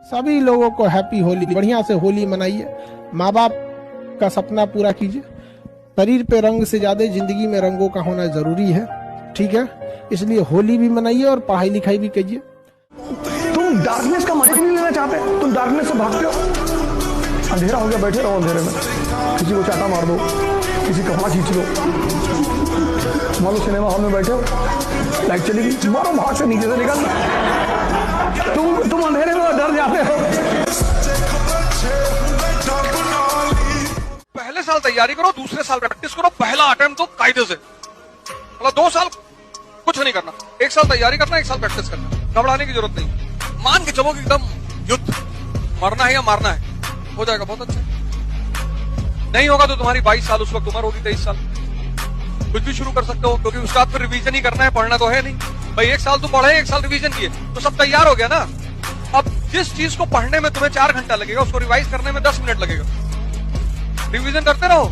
सभी लोगों को हैप्पी होली, बढ़िया से होली मनाइए, माँ बाप का सपना पूरा कीजिए। शरीर पे रंग से ज्यादा जिंदगी में रंगों का होना जरूरी है, ठीक है? इसलिए होली भी मनाइए और पढ़ाई लिखाई भी कीजिए। तुम डार्कनेस का मजा नहीं लेना चाहते, तुम डार्कनेस से भागते हो। अंधेरा हो गया, बैठे रहो अंधेरे में, किसी को चाटा मार दो, किसी कपड़ा खींच लो। मान लो सिनेमा हॉल में बैठे हो, लाइट चली गई, मारो भाग से नीचे से निकल। तुम अंधेरे में डर जाते हो। पहले साल तैयारी करो, दूसरे साल प्रैक्टिस करो, पहला अटेम्प्ट तो कायदे से, मतलब 2 साल कुछ नहीं करना, 1 साल तैयारी करना, 1 साल प्रैक्टिस करना, घबराने की जरूरत नहीं। मान के चलो कि एकदम युद्ध, मरना है या मारना है, हो जाएगा बहुत अच्छा। नहीं होगा तो तुम्हारी 22 साल उस वक्त उम्र होगी 23 साल, कुछ भी शुरू कर सकते हो, क्योंकि उसका आपको रिवीजन ही करना है, पढ़ना तो है नहीं भाई। 1 साल तुम पढ़े, 1 साल रिवीजन किए तो सब तैयार हो गया ना। अब जिस चीज को पढ़ने में तुम्हें 4 घंटा लगेगा, उसको रिवाइज करने में 10 मिनट लगेगा। रिवीजन करते रहो,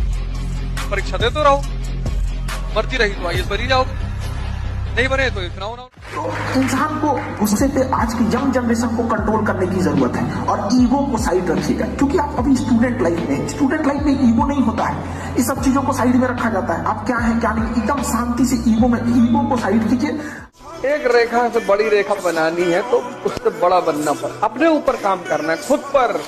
परीक्षा देते रहो, मर्जी रही तो आईएएस बन ही जाओगे, नहीं बने तो चुनाव ना। तो इंसान को गुस्से पे आज की यंग जनरेशन को कंट्रोल करने की जरूरत है और ईगो को साइड रखिएगा, क्योंकि आप अभी स्टूडेंट लाइफ में ईगो नहीं होता है, इस सब चीजों को साइड में रखा जाता है। आप क्या है क्या नहीं, एकदम शांति से ईगो को साइड कीजिए। एक रेखा से बड़ी रेखा बनानी है तो उससे बड़ा बनना पड़ता, अपने ऊपर काम करना है, खुद पर।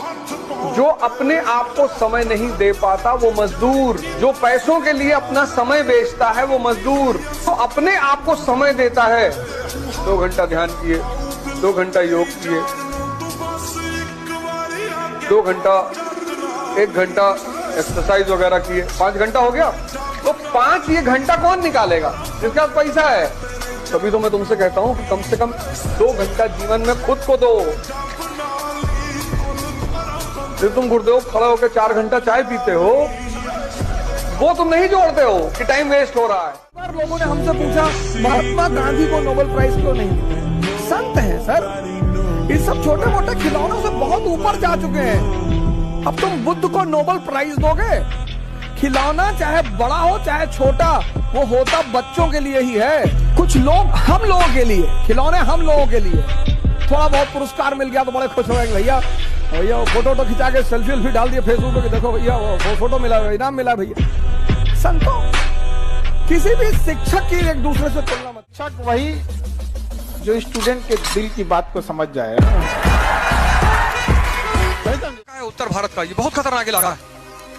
जो अपने आप को समय नहीं दे पाता वो मजदूर, जो पैसों के लिए अपना समय बेचता है वो मजदूर, तो अपने आप को समय देता है। 2 घंटा ध्यान किए, 2 घंटा योग किए, 2 घंटा 1 घंटा एक्सरसाइज वगैरह किए, 5 घंटा हो गया। तो 5 ये घंटा कौन निकालेगा जिसके पास पैसा है? तभी तो मैं तुमसे कहता हूँ कि कम से कम 2 घंटा जीवन में खुद को दो। फिर तुम गुरुदेव खड़े होकर 4 घंटा चाय पीते हो, वो तुम नहीं जोड़ते हो कि टाइम वेस्ट हो रहा है। बार लोगों ने हमसे पूछा महात्मा गांधी को नोबेल प्राइज क्यों नहीं? संत हैं सर, ये सब छोटे मोटे खिलौनों से बहुत ऊपर जा चुके हैं। अब तुम बुद्ध को नोबेल प्राइज दोगे? खिलौना चाहे बड़ा हो चाहे छोटा, वो होता बच्चों के लिए ही है। कुछ लोग हम लोगों के लिए, खिलौने हम लोगों के लिए। थोड़ा बहुत पुरस्कार मिल गया तो बड़े खुश हो गए, भैया भैया वो फोटो खिंचा के सेल्फी डाल दिए फेसबुक पे, देखो भैया वो फोटो मिला, इनाम मिला भैया। संतों, किसी भी शिक्षक की एक दूसरे से तुलना मत। शिक्षक वही जो स्टूडेंट के दिल की बात को समझ जाए। उत्तर भारत का ये बहुत खतरनाक इलाका है,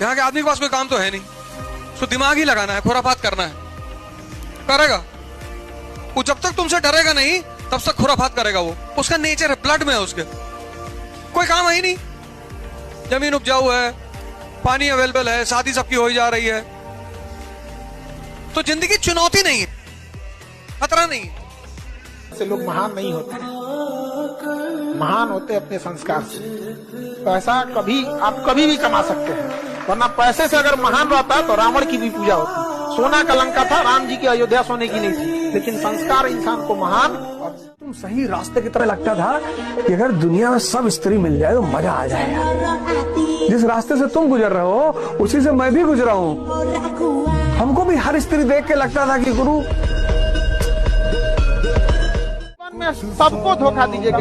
यहाँ के आदमी के पास कोई काम तो है नहीं, उसको दिमाग ही लगाना है, खुराफात करना है, करेगा वो। जब तक तुमसे डरेगा नहीं तब तक खुराफात करेगा वो, उसका नेचर है, ब्लड में है उसके। कोई काम है ही नहीं, जमीन उपजाऊ है, पानी अवेलेबल है, शादी सबकी हो ही जा रही है, तो जिंदगी चुनौती नहीं है, खतरा नहीं है। ऐसे लोग महान नहीं होते, महान होते अपने संस्कार से। पैसा आप कभी भी कमा सकते हैं, वरना पैसे से अगर महान रहता तो रावण की भी पूजा होती। सोना का लंका था, राम जी की अयोध्या सोने की नहीं थी, लेकिन संस्कार इंसान को महान। तुम सही रास्ते की तरह लगता था कि अगर दुनिया में सब स्त्री मिल जाए तो मजा आ जाएगा। जिस रास्ते से तुम गुजर रहे हो उसी से मैं भी गुजरा हूँ। हमको भी हर स्त्री देख के लगता था कि गुरु में सबको धोखा दीजिएगा,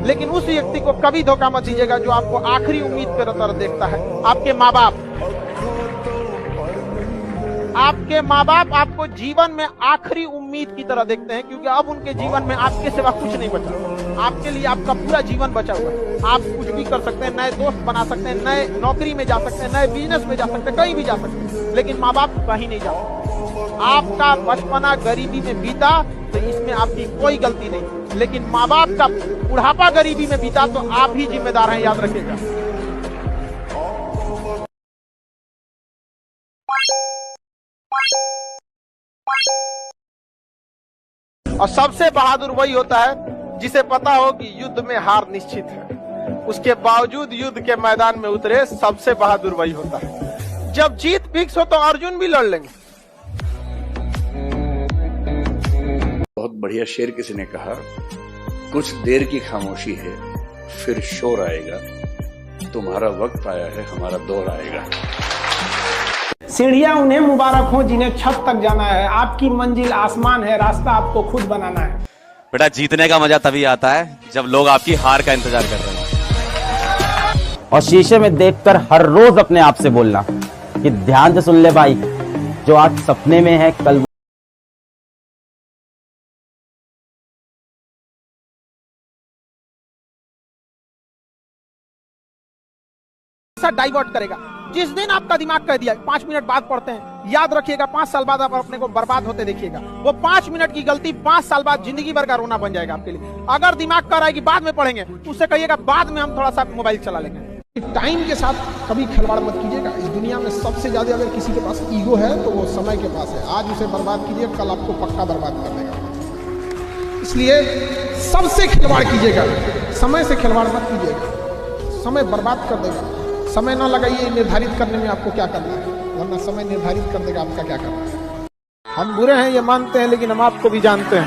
लेकिन उस व्यक्ति को कभी धोखा मत दीजिएगा जो आपको आखिरी उम्मीद पर तरह देखता है। आपके माँ बाप आपको जीवन में आखिरी उम्मीद की तरह देखते हैं, क्योंकि अब उनके जीवन में आपके सिवा कुछ नहीं बचा। आपके लिए आपका पूरा जीवन बचा हुआ है। आप कुछ भी कर सकते हैं, नए दोस्त बना सकते हैं, नए नौकरी में जा सकते हैं, नए बिजनेस में जा सकते हैं, कहीं भी जा सकते हैं, लेकिन माँ बाप कहीं नहीं जा सकते। आपका बचपना गरीबी में बीता तो इसमें आपकी कोई गलती नहीं, लेकिन माँ बाप का बुढ़ापा गरीबी में बीता तो आप ही जिम्मेदार हैं, याद रखिएगा। और सबसे बहादुर वही होता है जिसे पता हो कि युद्ध में हार निश्चित है, उसके बावजूद युद्ध के मैदान में उतरे। सबसे बहादुर वही होता है। जब जीत फिक्स हो तो अर्जुन भी लड़ लेंगे। बहुत बढ़िया शेर किसी ने कहा, कुछ देर की खामोशी है फिर शोर आएगा, तुम्हारा वक्त आया है हमारा दौर आएगा। सीढ़ियां उन्हें मुबारक हो जिन्हें छत तक जाना है, आपकी मंजिल आसमान है, रास्ता आपको खुद बनाना है। बेटा जीतने का मजा तभी आता है जब लोग आपकी हार का इंतजार कर रहे हैं। और शीशे में देखकर हर रोज अपने आप से बोलना कि ध्यान से सुन ले भाई, जो आज सपने में है कल डाइवर्ट करेगा। जिस दिन आपका दिमाग कह दिया 5 मिनट बाद पढ़ते हैं, याद रखिएगा 5 साल बाद आप अपने को बर्बाद होते देखिएगा। वो 5 मिनट की गलती 5 साल बाद जिंदगी भर का रोना बन जाएगा आपके लिए। अगर दिमाग कह रहा है कि बाद में पढ़ेंगे, उससे कहिएगा बाद में हम थोड़ा सा मोबाइल चला लेंगे। टाइम के साथ कभी खिलवाड़ मत कीजिएगा। इस दुनिया में सबसे ज्यादा अगर किसी के पास ईगो है तो वो समय के पास है। आज उसे बर्बाद कीजिए, कल आपको पक्का बर्बाद कर देगा। इसलिए सबसे खिलवाड़ कीजिएगा, समय से खिलवाड़ मत कीजिएगा। समय बर्बाद कर देगा। समय ना लगाइए निर्धारित करने में आपको क्या करना है, वरना समय निर्धारित कर देगा आपका क्या करना है। हम बुरे हैं ये मानते हैं, लेकिन हम आपको भी जानते हैं।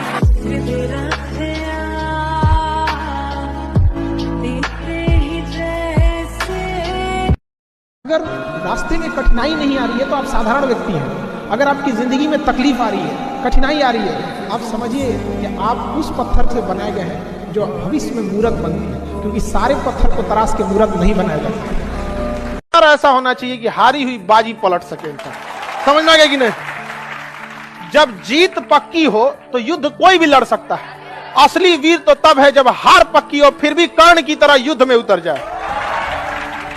अगर रास्ते में कठिनाई नहीं आ रही है तो आप साधारण व्यक्ति हैं। अगर आपकी जिंदगी में तकलीफ आ रही है, कठिनाई आ रही है, आप समझिए कि आप उस पत्थर से बनाए गए हैं जो भविष्य में मूर्त बनती है, क्योंकि सारे पत्थर को तराश के मूर्त नहीं बनाया जाता। ऐसा होना चाहिए कि हारी हुई बाजी पलट सके इंसान। समझ में आ गया कि नहीं? जब जीत पक्की हो तो युद्ध कोई भी लड़ सकता है। असली वीर तो तब है जब हार पक्की हो फिर भी कर्ण की तरह युद्ध में उतर जाए।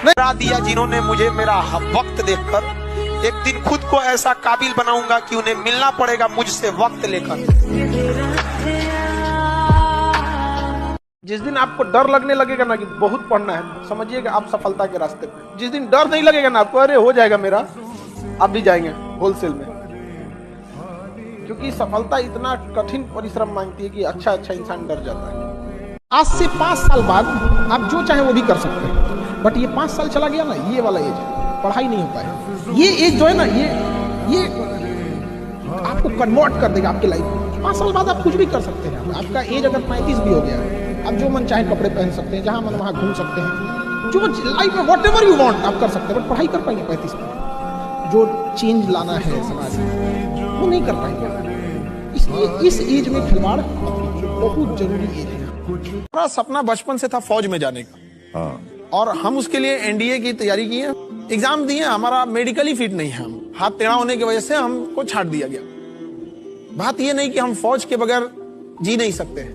नहीं दिया जिन्होंने मुझे मेरा वक्त देखकर, एक दिन खुद को ऐसा काबिल बनाऊंगा कि उन्हें मिलना पड़ेगा मुझसे वक्त लेकर। जिस दिन आपको डर लगने लगेगा ना कि बहुत पढ़ना है, समझिएगा आप सफलता के रास्ते पे। जिस दिन डर नहीं लगेगा ना आपको, अरे हो जाएगा मेरा, आप भी जाएंगे होलसेल में। क्योंकि सफलता इतना कठिन परिश्रम मांगती है कि अच्छा इंसान डर जाता है। आज से 5 साल बाद आप जो चाहे वो भी कर सकते हैं, बट ये 5 साल चला गया ना, ये वाला एज है, पढ़ाई नहीं हो पाए। ये एज जो है ना, ये आपको कन्वर्ट कर देगा आपकी लाइफ में। 5 साल बाद आप कुछ भी कर सकते हैं। आपका एज अगर 35 भी हो गया है, आप जो मन चाहे कपड़े पहन सकते हैं, जहां मन वहां घूम सकते हैं, जो लाइफ में वॉट एवर यू वांट आप कर सकते हैं, बट पढ़ाई कर पाएंगे 35 में? जो चेंज लाना है समाज में वो नहीं कर पाएंगे। इसलिए इस एज में खिलवाड़ बहुत जरूरी एज है। हमारा सपना बचपन से था फौज में जाने का, और हम उसके लिए एनडीए की तैयारी की है, एग्जाम दिए। हमारा मेडिकली फिट नहीं है, हम हाथ टेढ़ा होने की वजह से हमको छाट दिया गया। बात ये नहीं कि हम फौज के बगैर जी नहीं सकते,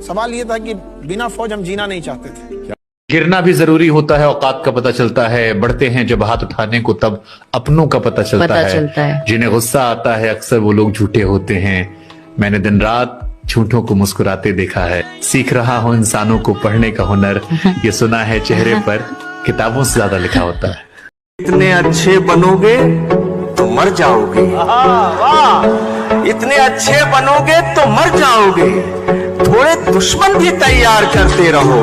सवाल ये था कि बिना फौज हम जीना नहीं चाहते थे। गिरना भी जरूरी होता है, औकात का पता चलता है। बढ़ते हैं जब हाथ उठाने को तब अपनों का पता चलता है। जिन्हें गुस्सा आता है अक्सर वो लोग झूठे होते हैं। मैंने दिन रात झूठों को मुस्कुराते देखा है। सीख रहा हूँ इंसानों को पढ़ने का हुनर, ये सुना है चेहरे पर किताबों से ज्यादा लिखा होता है। इतने अच्छे बनोगे तो मर जाओगे, इतने अच्छे बनोगे तो मर जाओगे, थोड़े दुश्मन भी तैयार करते रहो।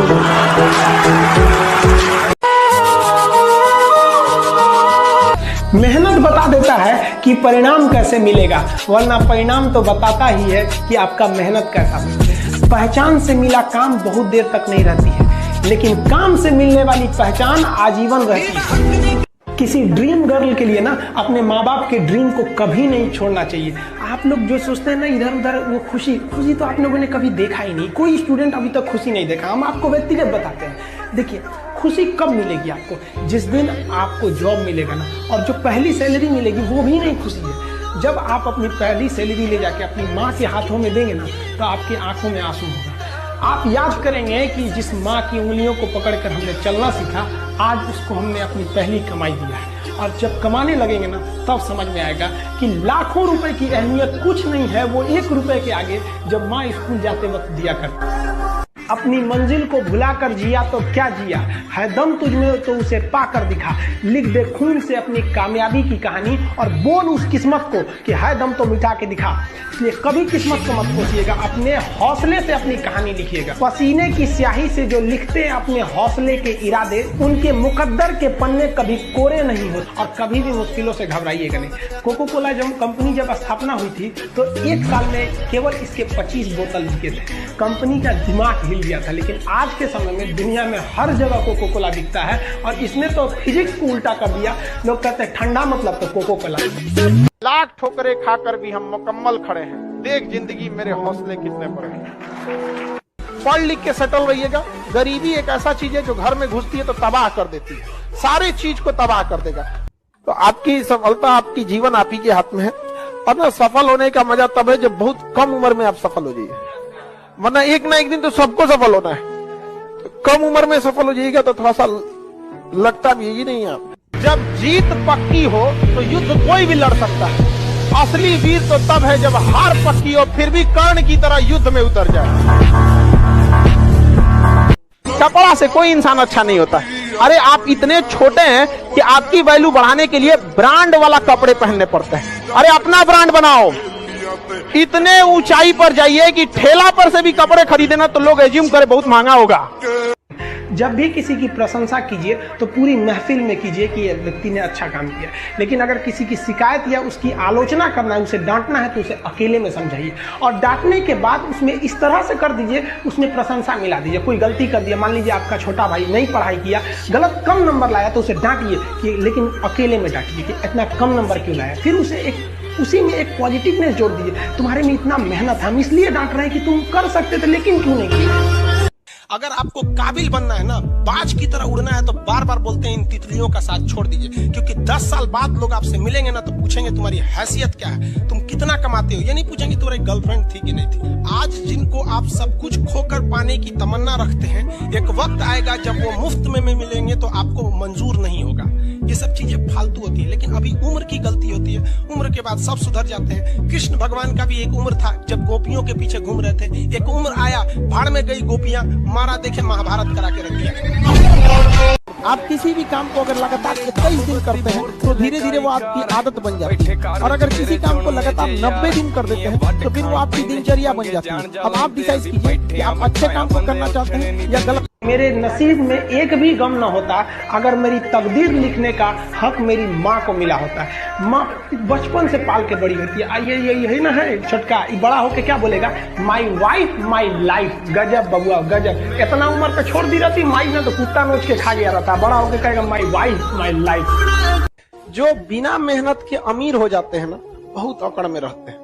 मेहनत बता देता है कि परिणाम कैसे मिलेगा, वरना परिणाम तो बताता ही है कि आपका मेहनत कैसा है। पहचान से मिला काम बहुत देर तक नहीं रहती है, लेकिन काम से मिलने वाली पहचान आजीवन रहती है। किसी ड्रीम गर्ल के लिए ना अपने माँ बाप के ड्रीम को कभी नहीं छोड़ना चाहिए। आप लोग जो सोचते हैं ना इधर उधर, वो खुशी तो आप लोगों ने कभी देखा ही नहीं। कोई स्टूडेंट अभी तक खुशी नहीं देखा। हम आपको व्यक्तिगत बताते हैं। देखिए, खुशी कब मिलेगी आपको? जिस दिन आपको जॉब मिलेगा ना, और जो पहली सैलरी मिलेगी वो भी नहीं खुशी है। जब आप अपनी पहली सैलरी ले जाके अपनी माँ के हाथों में देंगे ना, तो आपकी आंखों में आंसू होगा। आप याद करेंगे कि जिस माँ की उंगलियों को पकड़कर हमने चलना सीखा, आज उसको हमने अपनी पहली कमाई दिया है। और जब कमाने लगेंगे ना, तब समझ में आएगा कि लाखों रुपए की अहमियत कुछ नहीं है, वो 1 रुपए के आगे जब माँ स्कूल जाते वक्त दिया करती। अपनी मंजिल को भुलाकर जिया तो क्या जिया, है दम तुझमें तो उसे पाकर दिखा। लिख दे खून से अपनी कामयाबी की कहानी, और बोल उस किस्मत को कि है दम तो मिटा के दिखा। इसलिए कभी किस्मत को मत कोसिएगा, अपने हौसले से अपनी कहानी लिखिएगा। पसीने की स्याही से जो लिखते हैं अपने हौसले के इरादे, उनके मुकद्दर के पन्ने कभी कोरे नहीं होते। और कभी भी मुश्किलों से घबराइएगा नहीं। कोको कोला जब कंपनी जब स्थापना हुई थी, तो 1 साल में केवल इसके 25 बोतल बिके थे। कंपनी का दिमाग हिल गया था। लेकिन आज के समय में दुनिया में हर जगह कोको कोला बिकता है, और इसने तो फिजिक्स को उल्टा कर दिया। लोग कहते हैं ठंडा मतलब तो कोको कोला। लाख ठोकरें खाकर भी हम मुकम्मल खड़े हैं। देख जिंदगी मेरे हौसले कितने बड़े हैं। पढ़ लिख के सेटल रहिएगा। गरीबी एक ऐसा चीज है जो घर में घुसती है तो तबाह कर देती है, सारी चीज को तबाह कर देगा। तो आपकी सफलता, आपकी जीवन आप ही के हाथ में है। और ना सफल होने का मजा तब है जब बहुत कम उम्र में आप सफल हो जाइए, वरना एक ना एक दिन तो सबको सफल होना है। तो कम उम्र में सफल हो जाइएगा तो थोड़ा सा लगता भी यही नहीं है आप। जब जीत पक्की हो तो युद्ध कोई भी लड़ सकता है। असली वीर तो तब है जब हार पक्की हो फिर भी कर्ण की तरह युद्ध में उतर जाए। कपड़ा से कोई इंसान अच्छा नहीं होता। अरे आप इतने छोटे हैं कि आपकी वैल्यू बढ़ाने के लिए ब्रांड वाला कपड़े पहनने पड़ते हैं। अरे अपना ब्रांड बनाओ। इतने ऊंचाई पर जाइए कि ठेला पर से भी कपड़े खरीदे ना तो लोग एज्यूम करे बहुत महंगा होगा। जब भी किसी की प्रशंसा कीजिए तो पूरी महफिल में कीजिए कि ये व्यक्ति ने अच्छा काम किया, लेकिन अगर किसी की शिकायत या उसकी आलोचना करना है, उसे डांटना है तो उसे अकेले में समझाइए। और डांटने के बाद उसमें इस तरह से कर दीजिए, उसमें प्रशंसा मिला दीजिए। कोई गलती कर दिया, मान लीजिए आपका छोटा भाई नहीं पढ़ाई किया, गलत कम नंबर लाया, तो उसे डांटिए कि, लेकिन अकेले में डांटिए कि इतना कम नंबर क्यों लाया। फिर उसी में एक पॉजिटिवनेस जोड़ दीजिए। तुम्हारे में इतना मेहनत, हम इसलिए डांट रहे हैं कि तुम कर सकते थे लेकिन क्यों नहीं किया। अगर आपको काबिल बनना है ना, बाज की तरह उड़ना है, तो बार बार बोलते हैं इन तितलियों का साथ छोड़ दीजिए। क्योंकि 10 साल बाद लोग आपसे मिलेंगे ना तो पूछेंगे तुम्हारी हैसियत क्या है, तुम कितना कमाते हो। ये नहीं पूछेंगे तुम्हारी गर्लफ्रेंड थी कि नहीं थी। आज जिनको आप सब कुछ खोकर पाने की तमन्ना रखते हैं, एक वक्त आएगा जब वो मुफ्त में मिलेंगे तो आपको मंजूर नहीं होगा। ये सब चीजें फालतू होती है, लेकिन अभी उम्र की गलती होती है। उम्र के बाद सब सुधर जाते हैं। कृष्ण भगवान का भी एक उम्र था जब गोपियों के पीछे घूम रहे थे। एक उम्र आया, भाड़ में गई गोपियां, मारा देखे महाभारत करा के रख दिया। आप किसी भी काम को अगर लगातार 21 दिन करते हैं तो धीरे धीरे वो आपकी आदत बन जाती है। और अगर किसी काम को लगातार 90 दिन कर देते हैं तो फिर वो आपकी दिनचर्या बन जाती है। अब आप डिसाइड कीजिए कि आप अच्छे काम को करना चाहते हैं या गलत। मेरे नसीब में एक भी गम न होता अगर मेरी तकदीर लिखने का हक मेरी माँ को मिला होता। माँ बचपन से पाल के बड़ी होती है। ये यही ना है छोटका, बड़ा होके क्या बोलेगा, माई वाइफ माई लाइफ। गजब बबुआ गजब। इतना उम्र पे छोड़ दी रहती माई ने तो कुत्ता नोच के खा गया रहता। बड़ा होके कहेगा माई वाइफ माई लाइफ। जो बिना मेहनत के अमीर हो जाते हैं ना, बहुत अकड़ में रहते हैं।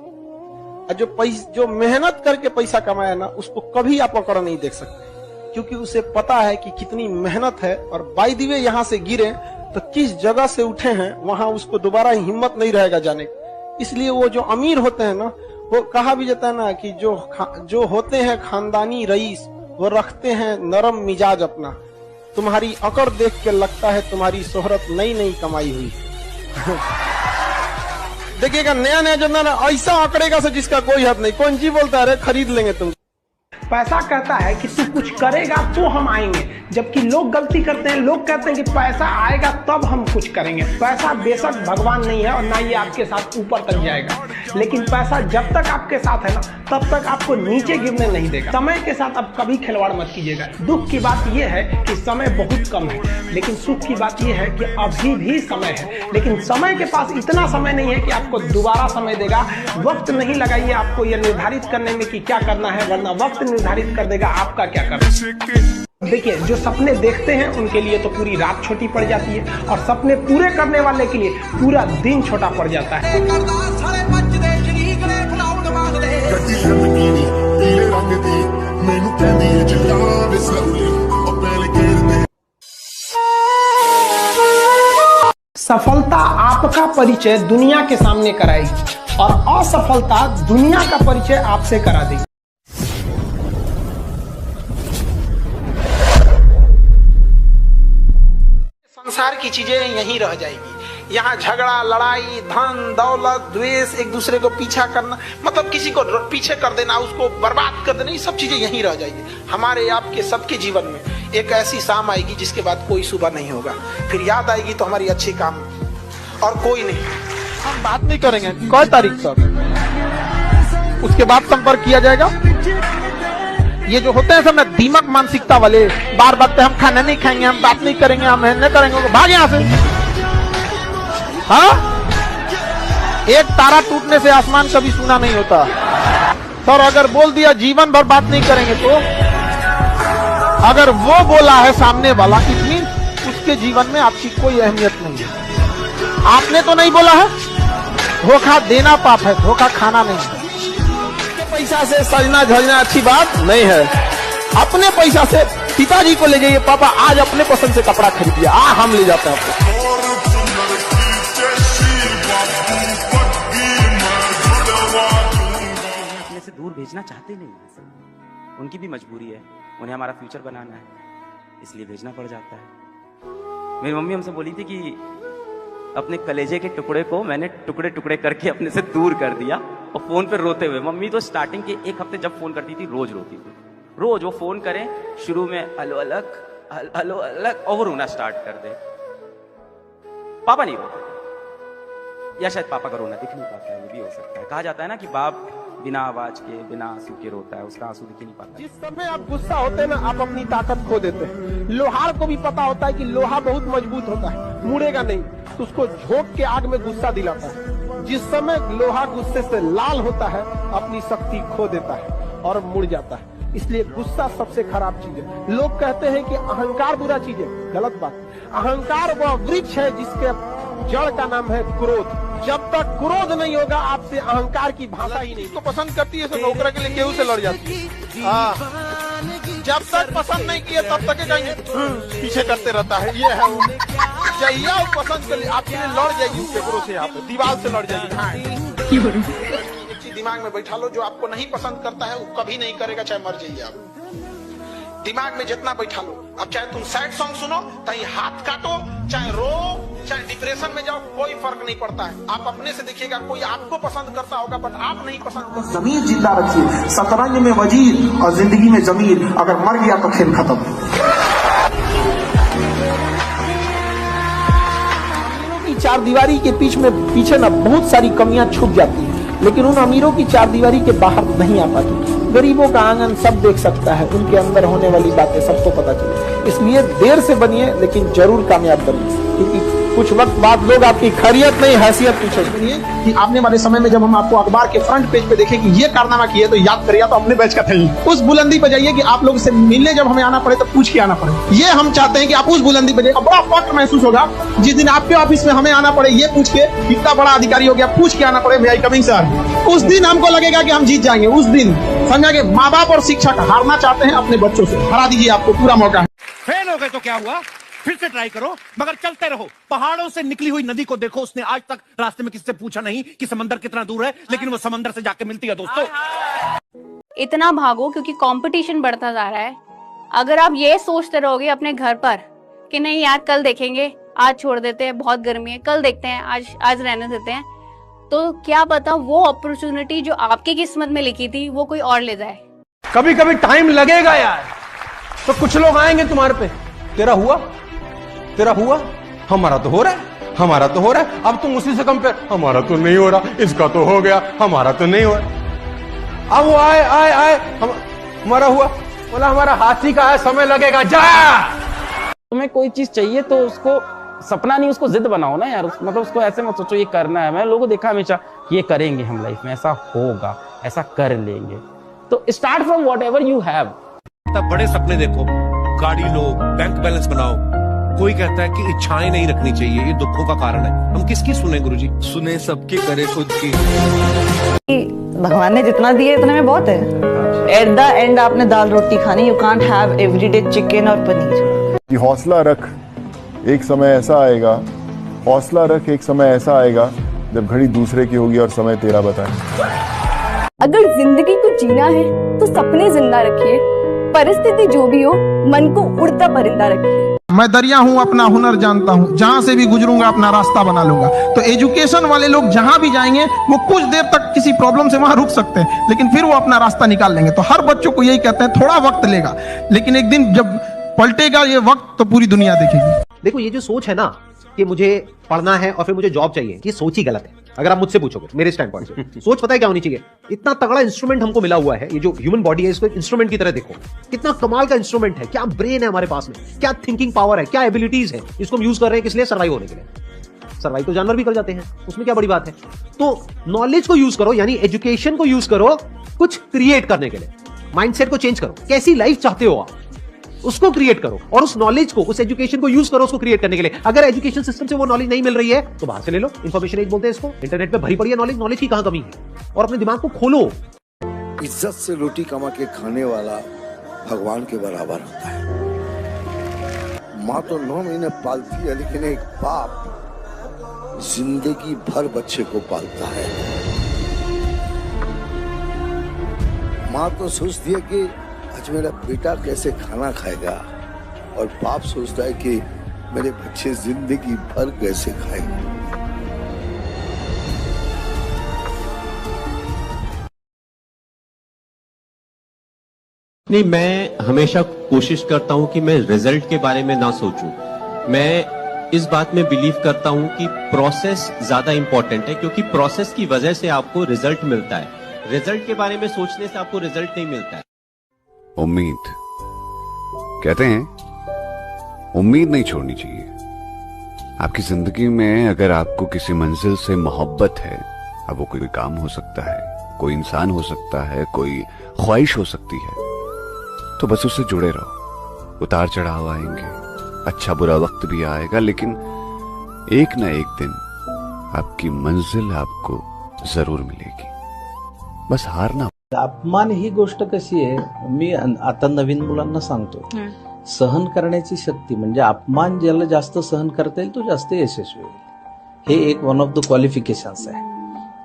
और जो मेहनत करके पैसा कमाया ना, उसको कभी आप अकड़ नहीं देख सकते, क्योंकि उसे पता है कि कितनी मेहनत है। और बाय द वे यहाँ से गिरे तो किस जगह से उठे हैं वहां उसको दोबारा हिम्मत नहीं रहेगा जाने की। इसलिए वो जो अमीर होते हैं ना, वो कहा भी जाता है ना कि जो होते हैं खानदानी रईस, वो रखते हैं नरम मिजाज अपना। तुम्हारी अकड़ देख के लगता है तुम्हारी शोहरत नई नई कमाई हुई। देखिएगा नया नया जो ना ऐसा अकड़ेगा से जिसका कोई हद नहीं। कौन जी बोलता है अरे खरीद लेंगे तुम। पैसा कहता है कि तू कुछ करेगा तो हम आएंगे, जबकि लोग गलती करते हैं। लोग कहते हैं कि पैसा आएगा तब हम कुछ करेंगे। पैसा बेशक भगवान नहीं है और ना ये आपके साथ ऊपर तक जाएगा, लेकिन पैसा जब तक आपके साथ है ना, तब तक आपको नीचे गिरने नहीं देगा। समय के साथ आप कभी खिलवाड़ मत कीजिएगा। दुख की बात यह है कि समय बहुत कम है, लेकिन सुख की बात यह है कि अभी भी समय है। लेकिन समय के पास इतना समय नहीं है कि आपको दोबारा समय देगा। वक्त नहीं लगाइए आपको यह निर्धारित करने में कि क्या करना है, वरना वक्त निर्धारित कर देगा आपका क्या करना। देखिए, जो सपने देखते हैं उनके लिए तो पूरी रात छोटी पड़ जाती है, और सपने पूरे करने वाले के लिए पूरा दिन छोटा पड़ जाता है। सफलता आपका परिचय दुनिया के सामने कराएगी और असफलता दुनिया का परिचय आपसे करा देगी। संसार की चीजें यहीं रह जाएगी। यहाँ झगड़ा, लड़ाई, धन दौलत, द्वेष, एक दूसरे को पीछा करना, मतलब किसी को पीछे कर देना, उसको बर्बाद कर देना, ये सब चीजें यहीं रह जाएगी। हमारे आपके सबके जीवन में एक ऐसी शाम आएगी जिसके बाद कोई सुबह नहीं होगा। फिर याद आएगी तो हमारी अच्छी काम और कोई नहीं। हम बात नहीं करेंगे कोई तारीख तक, उसके बाद संपर्क किया जाएगा। ये जो होते हैं सब ना दीमक मानसिकता वाले, बार बार हम खाना नहीं खाएंगे, हम बात नहीं करेंगे, हम नहीं करेंगे, भाग यहाँ से। हाँ, एक तारा टूटने से आसमान कभी सुना नहीं होता। और अगर बोल दिया जीवन भर बात नहीं करेंगे, तो अगर वो बोला है सामने वाला, इतनी उसके जीवन में आपकी कोई अहमियत नहीं है। आपने तो नहीं बोला है। धोखा देना पाप है, धोखा खाना नहीं है। पैसा से सजना धजना अच्छी बात नहीं है। अपने पैसा से पिताजी को ले जाइए, पापा आज अपने पसंद से कपड़ा खरीदिए, हम ले जाते हैं आपको। अपने से दूर भेजना चाहते नहीं है सर, उनकी भी मजबूरी है, उन्हें हमारा फ्यूचर बनाना है, इसलिए भेजना पड़ जाता है। मेरी मम्मी हमसे बोली थी कि अपने कलेजे के टुकड़े को मैंने टुकड़े टुकड़े करके अपने से दूर कर दिया, और फोन पे रोते हुए। मम्मी तो स्टार्टिंग के 1 हफ्ते जब फोन करती थी रोज रोती थी, रोज वो फोन करें, शुरू में हेलो अलग हेलो अलग, और वो रोना स्टार्ट कर दे। पापा नहीं रोते, या शायद पापा का रोना दिख नहीं पाता है, ये भी हो सकता है। कहा जाता है ना कि बाप बिना आवाज के बिना आंसू के रोता है, उसका आंसू दिख ही नहीं पाता। जिस समय आप गुस्सा होते हैं ना, आप अपनी ताकत खो देते हैं। लोहार को भी पता होता है कि लोहा बहुत मजबूत होता है, मुड़ेगा नहीं, तो उसको झोंक के आग में गुस्सा दिलाता है। जिस समय लोहा गुस्से से लाल होता है, अपनी शक्ति खो देता है और मुड़ जाता है। इसलिए गुस्सा सबसे खराब चीज है। लोग कहते हैं कि अहंकार बुरा चीज है, गलत बात। अहंकार वह वृक्ष है जिसके जड़ का नाम है क्रोध। जब तक क्रोध नहीं होगा, आपसे अहंकार की भाषा ही नहीं। तो पसंद करती है, नौकरा के लिए केहू से लड़ जाती है। जब तक पसंद नहीं किया तब तक कहीं पीछे करते रहता है। ये है वो जहिया पसंद कर, आपके लिए लड़ जाएगी केकरो से, आप दीवार से लड़ जाएगी। एक चीज दिमाग में बैठा लो, जो आपको नहीं पसंद करता है वो कभी नहीं करेगा, चाहे मर जाइए आप। दिमाग में जितना बैठा लो। अब चाहे तुम सैड सॉन्ग सुनो, चाहे हाथ काटो, चाहे रो, चाहे डिप्रेशन में जाओ, कोई फर्क नहीं पड़ता है। आप अपने से देखिएगा, कोई आपको पसंद करता होगा बट आप नहीं पसंद करते। जमीर जिंदा रखिए, शतरंज में वजीर और जिंदगी में जमीर। अगर मर गया तो खेल खत्म। चार दीवारी के पीछे ना बहुत सारी कमियां छुप जाती हैं, लेकिन उन अमीरों की चार दीवारी के बाहर नहीं आ पाती। गरीबों का आंगन सब देख सकता है, उनके अंदर होने वाली बातें सबको पता चले। इसलिए देर से बनिए, लेकिन जरूर कामयाब बनिए, क्योंकि कुछ वक्त बाद लोग आपकी खैरियत नहीं हैसियत पूछेंगे। कि आने वाले समय में जब हम आपको अखबार के फ्रंट पेज पे देखें कि ये कारनामा किया, तो याद करिए तो अपने बैच का था ही। उस बुलंदी पे जाइए कि आप लोग से मिलने जब हमें आना पड़े तो पूछ के आना पड़े। ये हम चाहते हैं कि आप उस बुलंदी पे जाइए। बड़ा फख्र महसूस होगा जिस दिन आपके ऑफिस में हमें आना पड़े, ये पूछ के कितना बड़ा अधिकारी हो गया, पूछ के आना पड़े मे आई कमिंग सर। उस दिन हमको लगेगा कि हम जीत जाएंगे। उस दिन समझा के माँ बाप और शिक्षक हारना चाहते हैं अपने बच्चों से, हरा दीजिए, आपको पूरा मौका है। फेल हो गए तो क्या हुआ, फिर से ट्राई करो, मगर चलते रहो। पहाड़ों से निकली हुई नदी को देखो, उसने आज तक रास्ते में किससे पूछा नहीं कि समंदर कितना दूर है, लेकिन वो समंदर से जाके मिलती है दोस्तों। इतना भागो क्योंकि कंपटीशन बढ़ता जा रहा है। अगर आप ये सोचते रहोगे अपने घर पर कि नहीं यार कल देखेंगे, आज छोड़ देते हैं, बहुत गर्मी है, कल देखते हैं, आज रहने देते हैं, तो क्या पता वो अपॉर्चुनिटी जो आपकी किस्मत में लिखी थी वो कोई और ले जाए। कभी कभी टाइम लगेगा यार, तो कुछ लोग आएंगे तुम्हारे पे, तेरा हुआ, हमारा तो हो रहा है, हमारा तो हो रहा है। अब तुम उसी से कंपेयर, हमारा तो नहीं हो रहा, इसका तो हो गया, हमारा तो नहीं हो रहा। अब वो आए हमारा हुआ, बोला हमारा हाथी का है, समय लगेगा, जा। तुम्हें कोई चीज चाहिए तो उसको सपना नहीं, उसको जिद बनाओ ना यार। मतलब उसको ऐसे मत सोचो ये करना है। मैंने लोगों को देखा हमेशा, ये करेंगे हम लाइफ में, ऐसा होगा, ऐसा कर लेंगे। तो start from what ever you have. तब बड़े सपने देखो, गाड़ी लो, बैंक बैलेंस बनाओ। कोई कहता है कि इच्छाएं नहीं रखनी चाहिए, ये दुखों का कारण है। हम किसकी सुने गुरुजी? सुने सबकी, करे खुद की। भगवान ने जितना दिया इतने में बहुत है। एट द एंड आपने दाल रोटी खानी, you can't have everyday chicken और पनीर। हौसला रख, एक समय ऐसा आएगा, हौसला रख, एक समय ऐसा आएगा जब घड़ी दूसरे की होगी और समय तेरा बताए। अगर जिंदगी को जीना है तो सपने जिंदा रखिए, परिस्थिति जो भी हो मन को उड़ता परिंदा रखिए। मैं दरिया हूँ, अपना हुनर जानता हूँ, जहाँ से भी गुजरूंगा अपना रास्ता बना लूंगा। तो एजुकेशन वाले लोग जहाँ भी जाएंगे वो कुछ देर तक किसी प्रॉब्लम से वहां रुक सकते हैं, लेकिन फिर वो अपना रास्ता निकाल लेंगे। तो हर बच्चों को यही कहते हैं, थोड़ा वक्त लेगा, लेकिन एक दिन जब पलटेगा ये वक्त तो पूरी दुनिया देखेगी। देखो ये जो सोच है ना कि मुझे पढ़ना है और फिर मुझे जॉब चाहिए, ये सोच ही गलत है। अगर आप मुझसे पूछोगे मेरे स्टैंड पॉइंट से, सोच पता है क्या होनी चाहिए? इतना तगड़ा इंस्ट्रूमेंट हमको मिला हुआ है, ये जो ह्यूमन बॉडी है, इसको एक इंस्ट्रूमेंट की तरह देखो। कितना कमाल का इंस्ट्रूमेंट है, क्या ब्रेन है हमारे पास में, क्या थिंकिंग पावर है, क्या एबिलिटीज है। इसको हम यूज कर रहे हैं किस लिए? सर्वाइव होने के लिए। सर्वाइव तो जानवर भी कर जाते हैं, उसमें क्या बड़ी बात है। तो नॉलेज को यूज करो, यानी एजुकेशन को यूज करो कुछ क्रिएट करने के लिए। माइंडसेट को चेंज करो, कैसी लाइफ चाहते हो आप उसको क्रिएट करो, और उस नॉलेज को, उस एजुकेशन को यूज करो उसको क्रिएट करने के लिए। अगर एजुकेशन सिस्टम से वो नॉलेज नहीं मिल रही है तो बाहर से ले लो। इन्फॉर्मेशन एज बोलते हैं इसको। इंटरनेट पे भरी पड़ी है नॉलेज की कहां कमी है, और अपने दिमाग को खोलो। इज्जत से रोटी कमा के खाने वाला भगवान के बराबर होता है। माँ तो 9 महीने पालती है, लेकिन एक बाप जिंदगी भर बच्चे को पालता है। माँ तो सोचती है कि आज मेरा बेटा कैसे खाना खाएगा, और बाप सोचता है कि मेरे बच्चे जिंदगी भर कैसे खाएंगे। नहीं, मैं हमेशा कोशिश करता हूं कि मैं रिजल्ट के बारे में ना सोचूं। मैं इस बात में बिलीव करता हूं कि प्रोसेस ज्यादा इंपॉर्टेंट है, क्योंकि प्रोसेस की वजह से आपको रिजल्ट मिलता है। रिजल्ट के बारे में सोचने से आपको रिजल्ट नहीं मिलता है। उम्मीद कहते हैं, उम्मीद नहीं छोड़नी चाहिए। आपकी जिंदगी में अगर आपको किसी मंजिल से मोहब्बत है, अब वो कोई काम हो सकता है, कोई इंसान हो सकता है, कोई ख्वाहिश हो सकती है, तो बस उससे जुड़े रहो। उतार चढ़ाव आएंगे, अच्छा बुरा वक्त भी आएगा, लेकिन एक ना एक दिन आपकी मंजिल आपको जरूर मिलेगी। बस हारना। अपमान ही गोष्ट कशी आहे, मी आता नवीन मुलांना सांगतो, सहन करण्याची शक्ती म्हणजे अपमान ज्याला जास्त सहन करता येईल तो जास्त यशस्वी होईल। हे एक वन ऑफ द क्वालिफिकेशन्स आहे।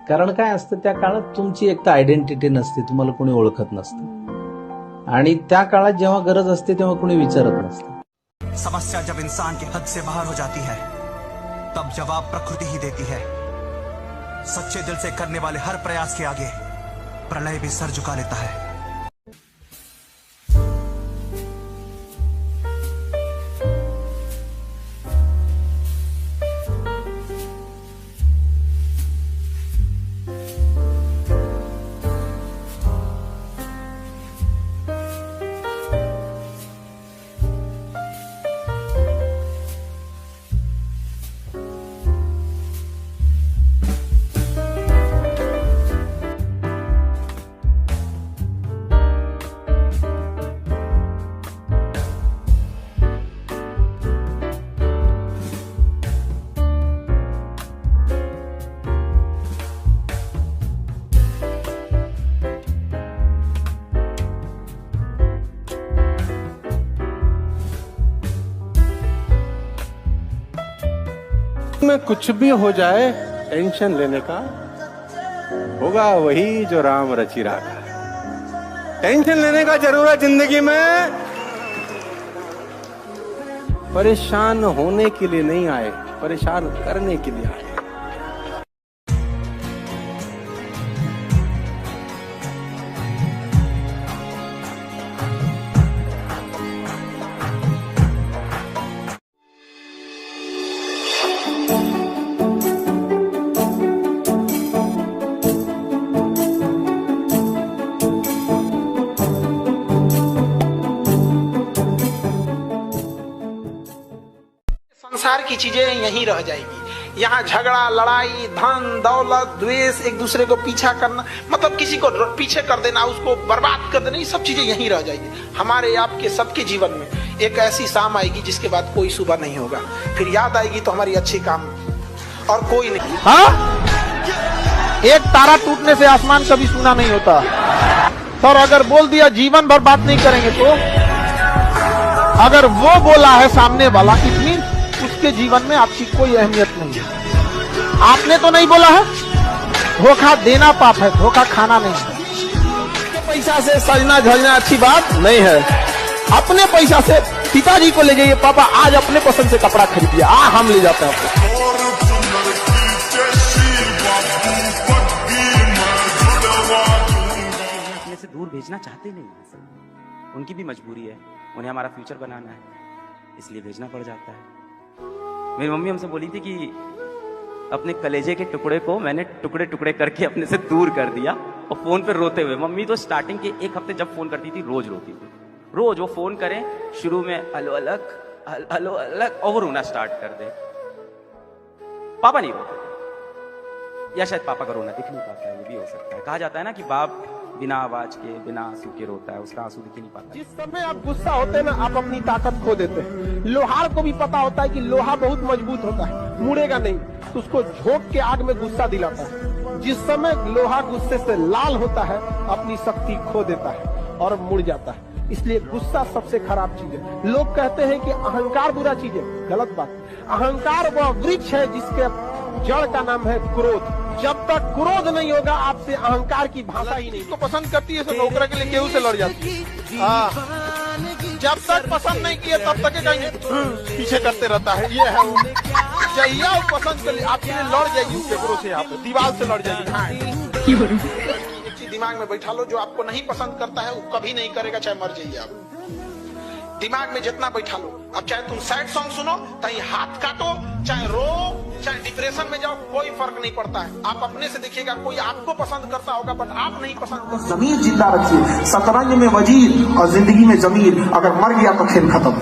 कारण काय असतं, त्या काळात तुमची एक तर आयडेंटिटी नसते, तुम्हाला कोणी ओळखत नसतं, आणि त्या काळात जेव्हा गरज असते तेव्हा कोणी विचारत नसतं। समस्या जब इंसान के हद से बाहर हो जाती है, तब जवाब प्रकृति ही देती है। सच्चे दिल से करने वाले हर प्रयास के आगे प्रलय भी सर झुका लेता है। में कुछ भी हो जाए, टेंशन लेने का होगा वही जो राम रचि राखा। टेंशन लेने का जरूरत जिंदगी में परेशान होने के लिए नहीं आए, परेशान करने के लिए आए। संसार की चीजें यहीं रह जाएगी। यहाँ झगड़ा, लड़ाई, धन दौलत, द्वेष, एक दूसरे को पीछा करना, मतलब किसी को पीछे कर देना, उसको बर्बाद कर देना, ये सब चीजें यहीं रह जाएगी। हमारे आपके सबके जीवन में एक ऐसी शाम आएगी जिसके बाद कोई सुबह नहीं होगा। फिर याद आएगी तो हमारी अच्छी काम और कोई नहीं। हाँ, एक तारा टूटने से आसमान कभी सुना नहीं होता। और अगर बोल दिया जीवन भर बात नहीं करेंगे, तो अगर वो बोला है सामने वाला, इतनी उसके जीवन में आपकी कोई अहमियत नहीं है। आपने तो नहीं बोला है। धोखा देना पाप है, धोखा खाना नहीं है। पैसा से सजना धजना अच्छी बात नहीं है। अपने पैसा से पिताजी को ले जाइए, पापा आज अपने पसंद से कपड़ा खरीदिए, हम ले जाते हैं आपको। अपने से दूर भेजना चाहते नहीं है, उनकी भी मजबूरी है, उन्हें हमारा फ्यूचर बनाना है, इसलिए भेजना पड़ जाता है। मेरी मम्मी हमसे बोली थी कि अपने कलेजे के टुकड़े को मैंने टुकड़े टुकड़े करके अपने से दूर कर दिया, और फोन पे रोते हुए। मम्मी तो स्टार्टिंग के 1 हफ्ते जब फोन करती थी, रोज रोती थी। रोज वो फोन करें, शुरू में हेलो अलग, हेलो अलग, और वो रोना स्टार्ट कर दे। पापा नहीं रोते, या शायद पापा का रोना दिख नहीं पाता है, ये भी हो सकता है। कहा जाता है ना कि बाप बिना आवाज के, बिना आंसू के रोता है, उसका आंसू दिख ही नहीं पाता। जिस समय आप गुस्सा होते हैं ना, आप अपनी ताकत खो देते हैं। लोहार को भी पता होता है कि लोहा बहुत मजबूत होता है, मुड़ेगा नहीं, तो उसको झोंक के आग में गुस्सा दिलाता है। जिस समय लोहा गुस्से से लाल होता है, अपनी शक्ति खो देता है और मुड़ जाता है। इसलिए गुस्सा सबसे खराब चीज है। लोग कहते हैं कि अहंकार बुरा चीज है, गलत बात। अहंकार वह वृक्ष है जिसके जड़ का नाम है क्रोध। जब तक क्रोध नहीं होगा आपसे अहंकार की भाषा ही नहीं। तो पसंद करती है तो नौकरा के लिए केहू से लड़ जाती है। जब तक पसंद नहीं किया तब तक पीछे करते रहता है। ये है वो चाहिए पसंद कर आपके लिए लड़ जाएगी केकरो से, आप दीवार से लड़ जाएगी। हाँ एक चीज दिमाग में बैठा लो, जो आपको नहीं पसंद करता है वो कभी नहीं करेगा, चाहे मर जाइए आप। दिमाग में जितना बैठा लो। अब चाहे तुम सैड सॉन्ग सुनो, चाहे हाथ काटो, चाहे रो, चाहे डिप्रेशन में जाओ, कोई फर्क नहीं पड़ता है। आप अपने से देखिएगा, कोई आपको पसंद करता होगा बट आप नहीं पसंद करते। जमीर जिंदा रखिए, शतरंज में वजीर और जिंदगी में जमीर। अगर मर गया तो खेल खत्म।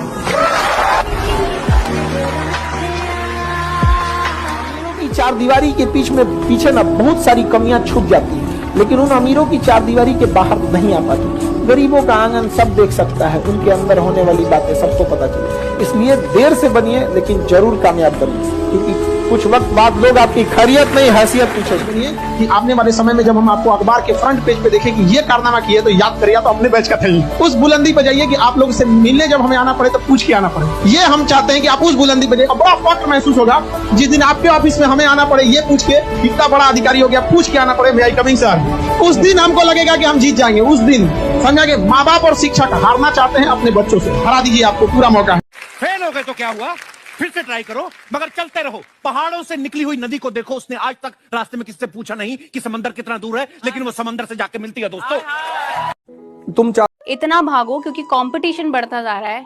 चार दीवारी के पीछे ना बहुत सारी कमियां छुप जाती हैं, लेकिन उन अमीरों की चार दीवारी के बाहर नहीं आ पाती। गरीबों का आंगन सब देख सकता है, उनके अंदर होने वाली बातें सबको पता चले। इसलिए देर से बनिए लेकिन जरूर कामयाब बनिए, क्योंकि कुछ वक्त बाद लोग आपकी खैरियत नहीं हैसियत पूछेंगे कि आने वाले समय में जब हम आपको अखबार के फ्रंट पेज पे देखें कि ये कारनामा किया तो याद करिए तो अपने बैच का थे। उस बुलंदी पे जाइए कि आप लोग से मिलने जब हमें आना पड़े तो पूछ के आना पड़े। ये हम चाहते हैं कि आप उस बुलंदी पे जाइए। बड़ा फख्र महसूस होगा जिस दिन आपके ऑफिस में हमें आना पड़े, ये पूछ के कितना बड़ा अधिकारी हो गया, पूछ के आना पड़े मे आई कमिंग सर। उस दिन हमको लगेगा कि हम जीत जाएंगे। उस दिन समझा कि माँ बाप और शिक्षक हारना चाहते हैं अपने बच्चों से, हरा दीजिए, आपको पूरा मौका है। फेल हो गए तो क्या हुआ, फिर से ट्राई करो, मगर चलते रहो। पहाड़ों से निकली हुई नदी को देखो, उसने आज तक रास्ते में किससे पूछा नहीं कि समंदर कितना दूर है, लेकिन वो समंदर से जाके मिलती है। दोस्तों तुम इतना भागो क्योंकि कंपटीशन बढ़ता जा रहा है।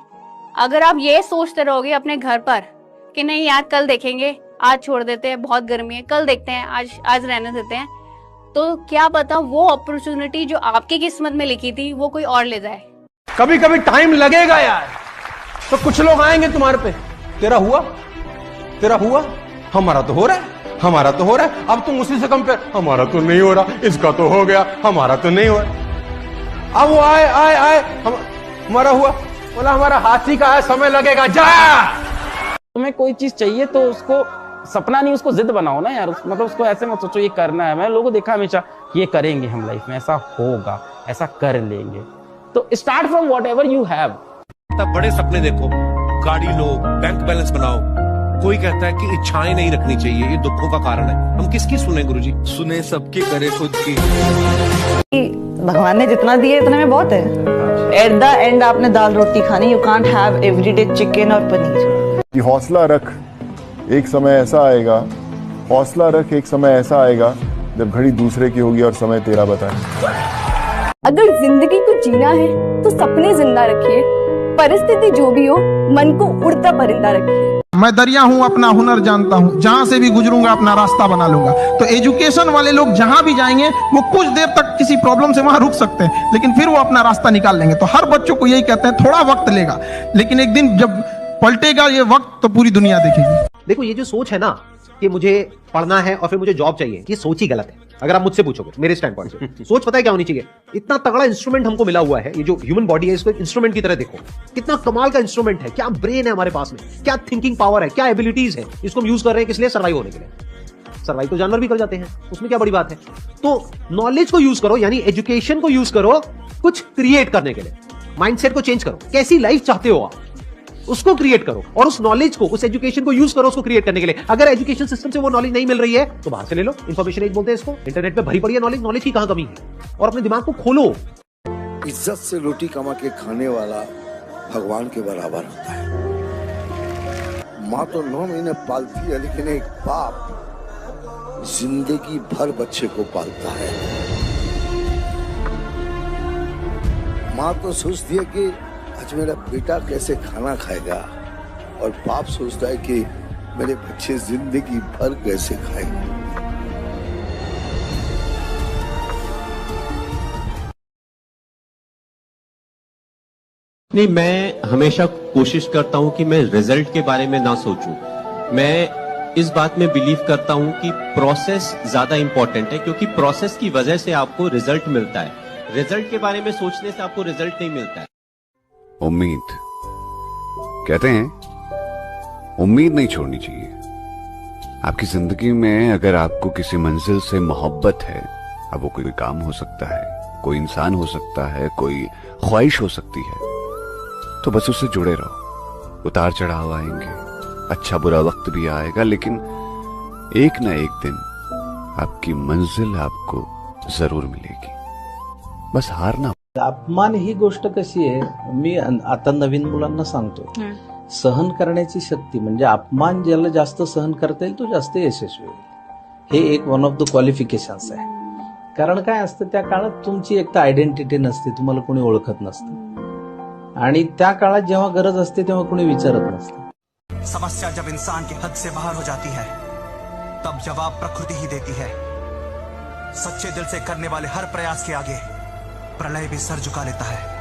अगर आप ये सोचते रहोगे अपने घर पर कि नहीं यार कल देखेंगे, आज छोड़ देते हैं, बहुत गर्मी है, कल देखते हैं, आज रहने देते हैं, तो क्या पता वो अपॉर्चुनिटी जो आपकी किस्मत में लिखी थी वो कोई और ले जाए। कभी कभी टाइम लगेगा यार, तो कुछ लोग आएंगे तुम्हारे पे, तेरा हुआ, हमारा तो हो रहा है, हमारा तो हो रहा है। अब तुम उसी से कंपेयर, हमारा तो नहीं हो रहा, इसका तो हो गया, हमारा तो नहीं हो रहा। अब वो आए हमारा हुआ, बोला हमारा हाथी का है, समय लगेगा, जा। तुम्हें कोई चीज चाहिए तो उसको सपना नहीं, उसको जिद बनाओ ना यार। मतलब उसको ऐसे मत सोचो ये करना है। मैंने लोगों को देखा हमेशा ये करेंगे हम लाइफ में, ऐसा होगा, ऐसा कर लेंगे। तो start from what ever you have. तब बड़े सपने देखो, गाड़ी लो, बैंक बैलेंस बनाओ। कोई कहता है कि इच्छाएं नहीं रखनी चाहिए, ये दुखों का कारण है। हम किसकी सुने गुरुजी? सुने सबकी, करे खुद की। भगवान ने जितना दिया इतने में बहुत है। एट द एंड आपने दाल रोटी खानी, you can't have everyday chicken और पनीर। कि हौसला रख, एक समय ऐसा आएगा, हौसला रख, एक समय ऐसा आएगा जब घड़ी दूसरे की होगी और समय तेरा बताए। अगर जिंदगी को जीना है तो सपने जिंदा रखिए, परिस्थिति जो भी हो मन को उड़ता परिंदा रखिए। मैं दरिया हूँ, अपना हुनर जानता हूँ, जहाँ से भी गुजरूंगा अपना रास्ता बना लूंगा। तो एजुकेशन वाले लोग जहाँ भी जाएंगे वो कुछ देर तक किसी प्रॉब्लम से वहां रुक सकते हैं, लेकिन फिर वो अपना रास्ता निकाल लेंगे। तो हर बच्चों को यही कहते हैं, थोड़ा वक्त लेगा, लेकिन एक दिन जब पलटेगा ये वक्त तो पूरी दुनिया देखेगी। देखो ये जो सोच है ना कि मुझे पढ़ना है और फिर मुझे जॉब चाहिए, ये सोच ही गलत है। अगर आप मुझसे पूछोगे मेरे स्टैंड पॉइंट से, सोच पता है क्या होनी चाहिए? इतना तगड़ा इंस्ट्रूमेंट हमको मिला हुआ है, ये जो ह्यूमन बॉडी है इसको इंस्ट्रूमेंट की तरह देखो, कितना कमाल का इंस्ट्रूमेंट है। क्या ब्रेन है हमारे पास में, क्या थिंकिंग पावर है, क्या एबिलिटीज है। इसको हम यूज कर रहे हैं किस लिए? सर्वाइव होने के लिए। सर्वाइव तो जानवर भी कर जाते हैं, उसमें क्या बड़ी बात है। तो नॉलेज को यूज करो, यानी एजुकेशन को यूज करो कुछ क्रिएट करने के लिए। माइंडसेट को चेंज करो, कैसी लाइफ चाहते हो आप उसको क्रिएट करो, और उस नॉलेज को, उस एजुकेशन को यूज करो उसको क्रिएट करने के लिए। अगर एजुकेशन सिस्टम से वो नॉलेज नहीं मिल रही है तो बाहर से ले लो। इंफॉर्मेशन एज बोलते हैं इसको, इंटरनेट पे भरी पड़ी है नॉलेज। नॉलेज की कहां कमी है? और अपने दिमाग को खोलो। इज्जत से रोटी कमा के खाने वाला भगवान के बराबर होता है। माँ तो 9 महीने पालती है, लेकिन एक बाप जिंदगी भर बच्चे को पालता है। माँ तो सोचती है कि आज मेरा बेटा कैसे खाना खाएगा, और बाप सोचता है कि मेरे बच्चे जिंदगी भर कैसे खाएंगे। नहीं, मैं हमेशा कोशिश करता हूं कि मैं रिजल्ट के बारे में ना सोचूं। मैं इस बात में बिलीव करता हूं कि प्रोसेस ज्यादा इंपॉर्टेंट है, क्योंकि प्रोसेस की वजह से आपको रिजल्ट मिलता है। रिजल्ट के बारे में सोचने से आपको रिजल्ट नहीं मिलता है। उम्मीद, कहते हैं उम्मीद नहीं छोड़नी चाहिए। आपकी जिंदगी में अगर आपको किसी मंजिल से मोहब्बत है, अब वो कोई काम हो सकता है, कोई इंसान हो सकता है, कोई ख्वाहिश हो सकती है, तो बस उससे जुड़े रहो। उतार चढ़ाव आएंगे, अच्छा बुरा वक्त भी आएगा, लेकिन एक ना एक दिन आपकी मंजिल आपको जरूर मिलेगी। बस हारना। अपमान ही गोष्ट कशी आहे, मी आता नवीन मुलांना सांगतो, सहन करण्याची शक्ती म्हणजे अपमान ज्याला जास्त सहन करता येईल तो जास्त यशस्वी होईल. हे एक वन ऑफ द क्वालिफिकेशन्स आहे. कारण काय असतं, त्या काळात तुमची एक तर आयडेंटिटी नसते, तुम्हाला कोणी ओळखत नसतं, आणि त्या काळात जेव्हा गरज असते तेव्हा कोणी विचारत नसतं. समस्या जब इंसान की हद से बाहर हो जाती है तब जवाब प्रकृति ही देती है. सच्चे दिल से करने वाले हर प्रयास के आगे प्रलय भी सर झुका लेता है.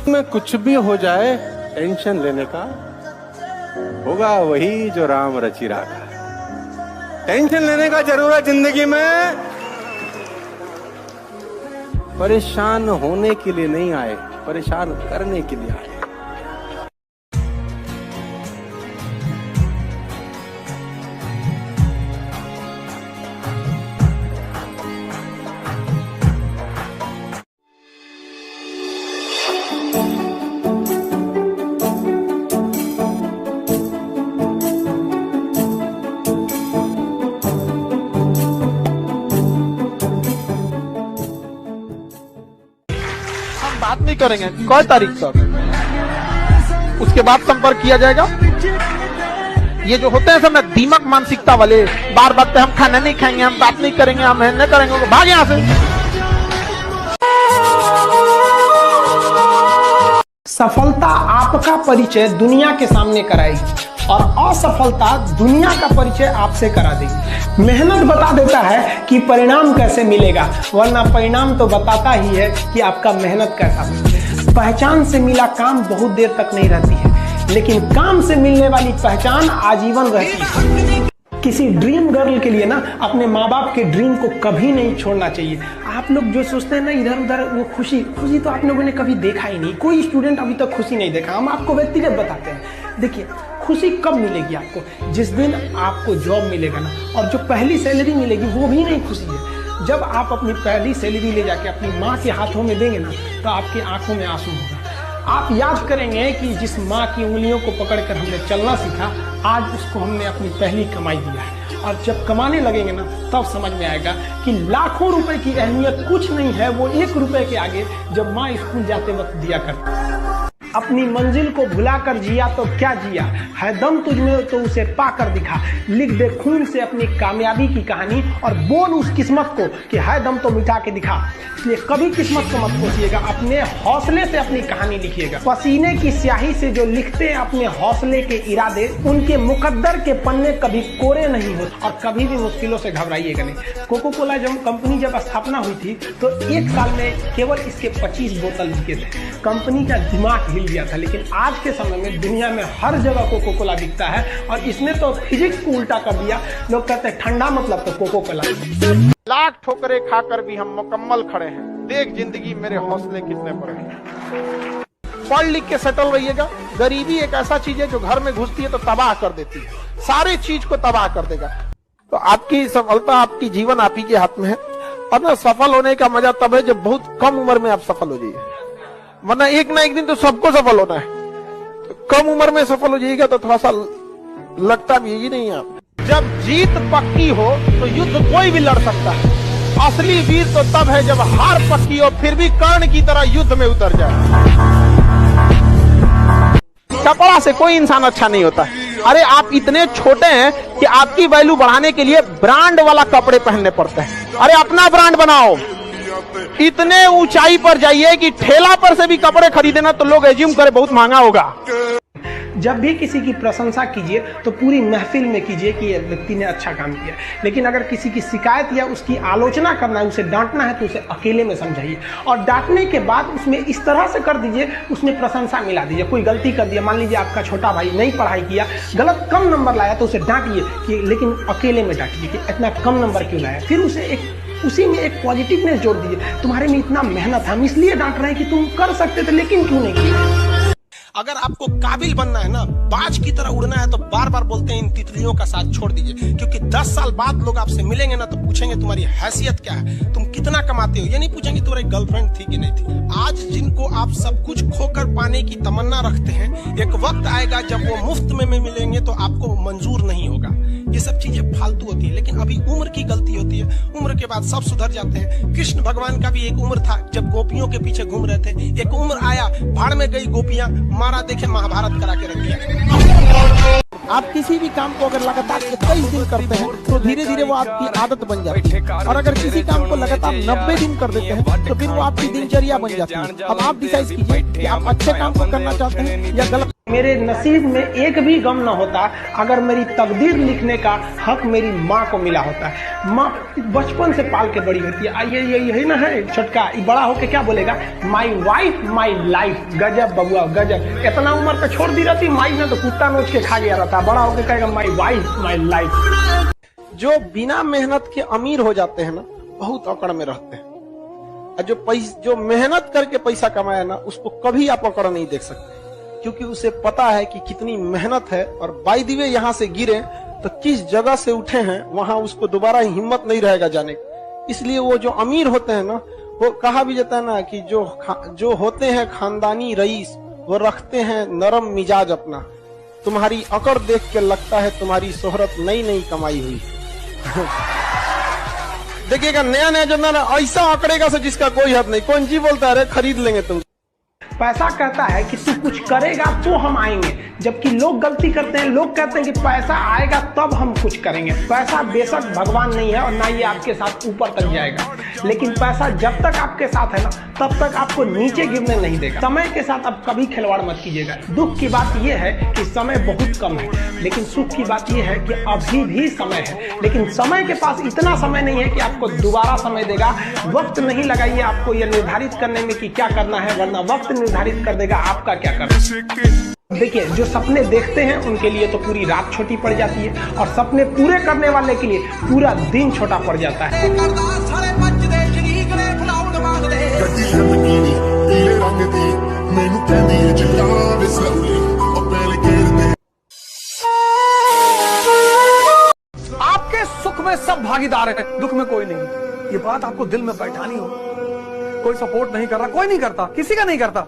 में कुछ भी हो जाए, टेंशन लेने का होगा वही जो राम रचि राखा. टेंशन लेने का जरूरत जिंदगी में परेशान होने के लिए नहीं आए, परेशान करने के लिए आए. बात नहीं करेंगे कई तारीख तक, उसके बाद संपर्क किया जाएगा। ये जो होते हैं सब ना दीमक मानसिकता वाले, बार बार हम खाना नहीं खाएंगे, हम बात नहीं करेंगे, हम नहीं करेंगे, भाग यहाँ से। सफलता आपका परिचय दुनिया के सामने कराएगी और असफलता दुनिया का परिचय आपसे करा देगी। मेहनत बता देता है कि परिणाम कैसे मिलेगा, वरना परिणाम तो बताता ही है कि आपका मेहनत कैसा मिलेगा। पहचान से मिला काम बहुत देर तक नहीं रहती है, लेकिन काम से मिलने वाली पहचान आजीवन रहती है। किसी ड्रीम गर्ल के लिए ना अपने माँ बाप के ड्रीम को कभी नहीं छोड़ना चाहिए। आप लोग जो सोचते हैं ना इधर उधर, वो खुशी तो आप लोगों ने कभी देखा ही नहीं। कोई स्टूडेंट अभी तक खुशी नहीं देखा। हम आपको व्यक्तिगत बताते हैं। देखिए, खुशी कब मिलेगी आपको? जिस दिन आपको जॉब मिलेगा ना, और जो पहली सैलरी मिलेगी वो भी नहीं खुशी है। जब आप अपनी पहली सैलरी ले जाके अपनी माँ के हाथों में देंगे ना, तो आपकी आंखों में आंसू होगा। आप याद करेंगे कि जिस माँ की उंगलियों को पकड़कर हमने चलना सीखा, आज उसको हमने अपनी पहली कमाई दिया है। और जब कमाने लगेंगे ना, तब समझ में आएगा कि लाखों रुपए की अहमियत कुछ नहीं है, वो 1 रुपए के आगे जब माँ स्कूल जाते वक्त दिया करती। अपनी मंजिल को भुलाकर जिया तो क्या जिया, है दम तुझमें तो उसे पाकर दिखा। लिख दे खून से अपनी कामयाबी की कहानी और बोल उस किस्मत को कि है दम तो मिटा के दिखा। इसलिए कभी किस्मत को मत कोसिएगा, अपने हौसले से अपनी कहानी लिखिएगा। पसीने की स्याही से जो लिखते हैं अपने हौसले के इरादे, उनके मुकद्दर के पन्ने कभी कोरे नहीं होते। और कभी भी मुश्किलों से घबराइएगा नहीं। कोको कोला कंपनी जब स्थापना हुई थी तो 1 साल में केवल इसके 25 बोतल बिके थे। कंपनी का दिमाग हिल गया था। लेकिन आज के समय में दुनिया में हर जगह कोको कोला बिकता है, और इसने तो फिजिक्स को उल्टा कर दिया। लोग कहते हैं ठंडा मतलब तो कोको कोला। लाख ठोकरे खाकर भी हम मुकम्मल खड़े हैं। देख जिंदगी मेरे हौसले कितने बड़े हैं। पढ़ लिख के सेटल रहिएगा। गरीबी एक ऐसा चीज है जो घर में घुसती है तो तबाह कर देती है, सारी चीज को तबाह कर देगा। तो आपकी सफलता, आपकी जीवन आप ही के हाथ में है। और ना सफल होने का मजा तब है जब बहुत कम उम्र में आप सफल हो जाइए, वरना एक ना एक दिन तो सबको सफल होना है। तो कम उम्र में सफल हो जाइएगा तो थोड़ा सा लगता भी यही नहीं है। जब जीत पक्की हो तो युद्ध कोई भी लड़ सकता है। असली वीर तो तब है जब हार पक्की हो फिर भी कर्ण की तरह युद्ध में उतर जाए। कपड़ा से कोई इंसान अच्छा नहीं होता है। अरे आप इतने छोटे हैं कि आपकी वैल्यू बढ़ाने के लिए ब्रांड वाला कपड़े पहनने पड़ते हैं। अरे अपना ब्रांड बनाओ। इतने ऊंचाई पर जाइए कि ठेला पर से भी कपड़े खरीदे ना तो लोग एज्यूम करे बहुत महंगा होगा। जब भी किसी की प्रशंसा कीजिए तो पूरी महफिल में कीजिए कि ये व्यक्ति ने अच्छा काम किया, लेकिन अगर किसी की शिकायत या उसकी आलोचना करना है, उसे डांटना है, तो उसे अकेले में समझाइए और डांटने के बाद उसमें इस तरह से कर दीजिए, उसमें प्रशंसा मिला दीजिए। कोई गलती कर दिया, मान लीजिए आपका छोटा भाई नहीं पढ़ाई किया, गलत कम नंबर लाया, तो उसे डांटिए कि लेकिन अकेले में डांटिए कि इतना कम नंबर क्यों लाया। फिर उसे उसी में एक पॉजिटिवनेस जोड़ दीजिए, तुम्हारे में इतना मेहनत, हम इसलिए डांट रहे हैं कि तुम कर सकते थे लेकिन क्यों नहीं किया। अगर आपको काबिल बनना है ना, बाज की तरह उड़ना है, तो बार बार बोलते हैं इन तितलियों का साथ छोड़ दीजिए, क्योंकि 10 साल बाद लोग आपसे मिलेंगे ना तो पूछेंगे तुम्हारी हैसियत क्या है, तुम कितना कमाते हो। ये नहीं पूछेंगे तुम्हारी गर्लफ्रेंड थी कि नहीं थी। आज जिनको आप सब कुछ खोकर पाने की तमन्ना रखते हैं, एक वक्त आएगा जब वो मुफ्त में मिलेंगे तो आपको मंजूर नहीं होगा। ये सब चीजें फालतू होती है, लेकिन अभी उम्र की गलती होती है। उम्र के बाद सब सुधर जाते हैं। कृष्ण भगवान का भी एक उम्र था जब गोपियों के पीछे घूम रहे थे। एक उम्र आया, भाड़ में गई गोपियां, मारा देखे महाभारत करा के रख दिया। आप किसी भी काम को अगर लगातार 21 दिन करते हैं तो धीरे धीरे वो आपकी आदत बन जाती है, और अगर किसी काम को लगातार 90 दिन कर देते हैं तो फिर वो आपकी दिनचर्या बन जाती है। अब आप डिसाइड कीजिए कि आप अच्छे काम को करना चाहते हैं या गलत। मेरे नसीब में एक भी गम न होता अगर मेरी तकदीर लिखने का हक मेरी माँ को मिला होता है। माँ बचपन से पाल के बड़ी होती है। यही ना है छोटका, बड़ा होके क्या बोलेगा, माई वाइफ माई लाइफ। गजब बबुआ गजब, इतना उम्र पे छोड़ दी रहती माई ने तो कुत्ता नोच के खा गया रहता। बड़ा होके कहेगा माई वाइफ माई लाइफ। जो बिना मेहनत के अमीर हो जाते हैं ना, बहुत अकड़ में रहते हैं। और जो मेहनत करके पैसा कमाया ना, उसको कभी आप अकड़ नहीं देख सकते, क्योंकि उसे पता है कि कितनी मेहनत है। और बाय द वे यहाँ से गिरे तो किस जगह से उठे हैं वहां उसको दोबारा हिम्मत नहीं रहेगा जाने की। इसलिए वो जो अमीर होते हैं ना, वो कहा भी जाता है ना कि जो होते हैं खानदानी रईस, वो रखते हैं नरम मिजाज अपना। तुम्हारी अकड़ देख के लगता है तुम्हारी शोहरत नई नई कमाई हुई। देखिएगा नया नया जो ना ऐसा आंकड़ेगा से जिसका कोई हद नहीं। कौन जी बोलता है अरे खरीद लेंगे तुम। पैसा कहता है कि तू कुछ करेगा तो हम आएंगे, जबकि लोग गलती करते हैं। लोग कहते हैं कि पैसा आएगा तब हम कुछ करेंगे। पैसा बेशक भगवान नहीं है और ना ये आपके साथ ऊपर तक जाएगा, लेकिन पैसा जब तक आपके साथ है ना, तब तक आपको नीचे गिरने नहीं देगा। समय के साथ आप कभी खिलवाड़ मत कीजिएगा। दुख की बात यह है कि समय बहुत कम है, लेकिन सुख की बात यह है कि अभी भी समय है। लेकिन समय के पास इतना समय नहीं है कि आपको दोबारा समय देगा। वक्त नहीं लगाइए आपको यह निर्धारित करने में कि क्या करना है, वरना वक्त निर्धारित कर देगा आपका क्या करना। देखिए, जो सपने देखते हैं उनके लिए तो पूरी रात छोटी पड़ जाती है, और सपने पूरे करने वाले के लिए पूरा दिन छोटा पड़ जाता है। आपके सुख में सब भागीदार हैं, दुख में कोई नहीं। ये बात आपको दिल में बैठानी हो। कोई सपोर्ट नहीं कर रहा, कोई नहीं करता, किसी का नहीं करता।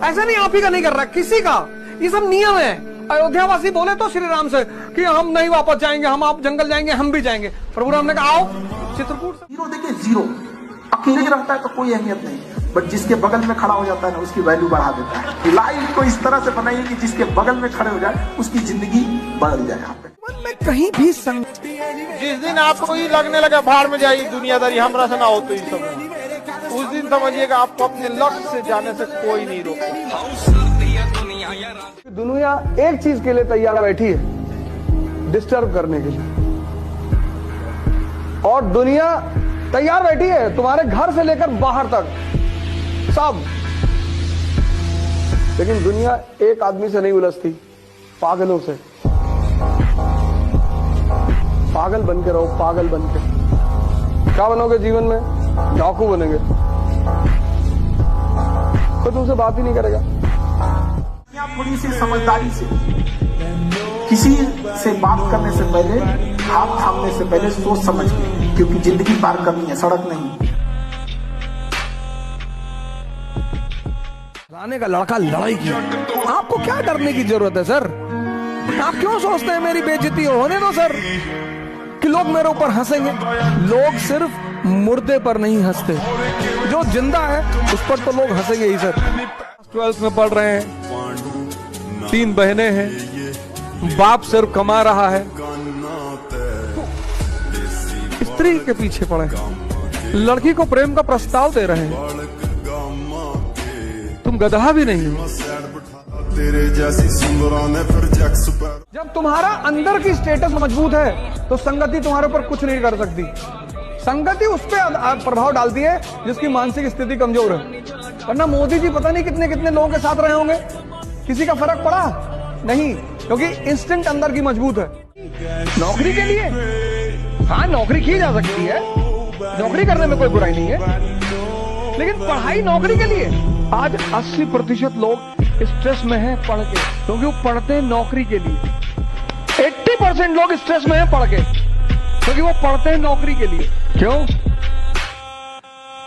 ऐसा नहीं आप ही का नहीं कर रहा, किसी का। ये सब नियम है। अयोध्यावासी बोले तो श्री राम से कि हम नहीं वापस जाएंगे, हम आप जंगल जाएंगे, हम भी जाएंगे। प्रभु राम ने कहा आओ चित्रकूट। जीरो देखिए, जीरो अकेले रहता है तो कोई अहमियत नहीं, बट जिसके बगल में खड़ा हो जाता है ना, उसकी वैल्यू बढ़ा देता है। लाइफ को इस तरह से बनाइए कि जिसके बगल में खड़े हो जाए उसकी जिंदगी बदल जाए। यहाँ पे मैं कहीं भी जिस दिन आपको ही लगने लगा भाड़ में जाइए दुनियादारी हमरा से ना हो तो सब, उस दिन समझिएगा आपको अपने लक्ष्य से जाने से कोई नहीं रोकता। दुनिया एक चीज के लिए तैयार बैठी है, डिस्टर्ब करने के लिए। और दुनिया तैयार बैठी है तुम्हारे घर से लेकर बाहर तक सब। लेकिन दुनिया एक आदमी से नहीं उलझती, पागलों से। पागल बन के रहो, पागल बन के। क्या बनोगे जीवन में? डाकू बनेंगे। कोई तुमसे बात ही नहीं करेगा। थोड़ी सी समझदारी से किसी से बात करने से पहले, हाथ थामने से पहले सोच समझ के, क्योंकि जिंदगी पार करनी है, सड़क नहीं। राने का लड़का लड़ाई की, आपको क्या डरने की जरूरत है सर? आप क्यों सोचते हैं मेरी बेइज्जती होने दो सर, कि लोग मेरे ऊपर हंसेंगे। लोग सिर्फ मुर्दे पर नहीं हंसते, जो जिंदा है उस पर तो लोग हंसेंगे ही सर। 12th में पढ़ रहे हैं, 3 बहनें हैं, बाप सिर्फ कमा रहा है, स्त्री के पीछे पड़े, लड़की को प्रेम का प्रस्ताव दे रहे हैं। तुम गधा भी नहीं हो। जब तुम्हारा अंदर की स्टेटस मजबूत है तो संगति तुम्हारे ऊपर कुछ नहीं कर सकती। संगति उस पर प्रभाव डालती है जिसकी मानसिक स्थिति कमजोर है। वरना मोदी जी पता नहीं कितने कितने लोगों के साथ रहे होंगे, किसी का फर्क पड़ा नहीं, क्योंकि इंस्टिंक्ट अंदर की मजबूत है। नौकरी के लिए हाँ नौकरी की जा सकती है, नौकरी करने में कोई बुराई नहीं है, लेकिन पढ़ाई नौकरी के लिए आज 80% लोग स्ट्रेस में हैं पढ़ के, क्योंकि वो पढ़ते हैं नौकरी के लिए। 80% लोग स्ट्रेस में हैं पढ़ के, क्योंकि वो पढ़ते हैं नौकरी के लिए। क्यों?